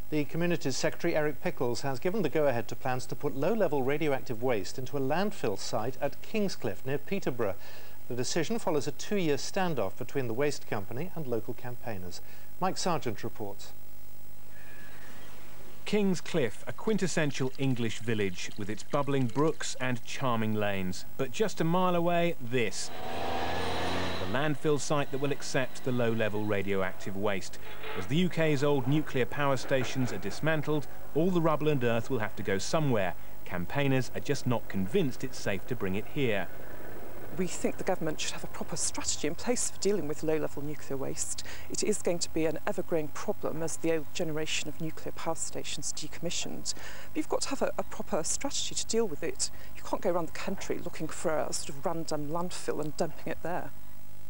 The community's secretary, Eric Pickles, has given the go-ahead to plans to put low-level radioactive waste into a landfill site at Kings Cliffe near Peterborough. The decision follows a 2-year standoff between the waste company and local campaigners. Mike Sargent reports. Kings Cliffe, a quintessential English village with its bubbling brooks and charming lanes. But just a mile away, this. The landfill site that will accept the low-level radioactive waste. As the UK's old nuclear power stations are dismantled, all the rubble and earth will have to go somewhere. Campaigners are just not convinced it's safe to bring it here. We think the government should have a proper strategy in place for dealing with low-level nuclear waste. It is going to be an ever-growing problem as the old generation of nuclear power stations are decommissioned. But you've got to have a proper strategy to deal with it. You can't go around the country looking for a sort of random landfill and dumping it there.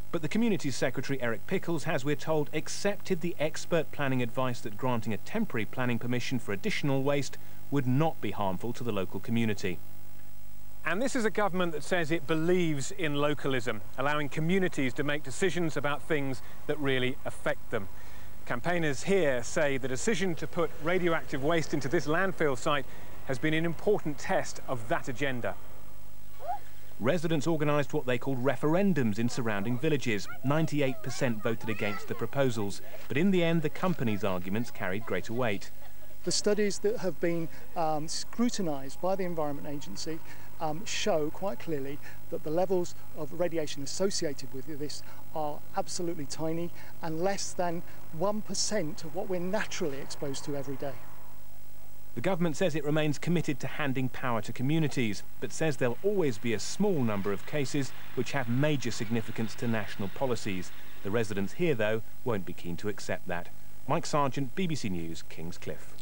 But the community's secretary, Eric Pickles, has, we're told, accepted the expert planning advice that granting a temporary planning permission for additional waste would not be harmful to the local community. And this is a government that says it believes in localism, allowing communities to make decisions about things that really affect them. Campaigners here say the decision to put radioactive waste into this landfill site has been an important test of that agenda. Residents organised what they called referendums in surrounding villages. 98% voted against the proposals, but in the end the company's arguments carried greater weight. The studies that have been scrutinised by the Environment Agency show quite clearly that the levels of radiation associated with this are absolutely tiny and less than 1% of what we're naturally exposed to every day. The government says it remains committed to handing power to communities, but says there'll always be a small number of cases which have major significance to national policies. The residents here, though, won't be keen to accept that. Mike Sargent, BBC News, Kings Cliffe.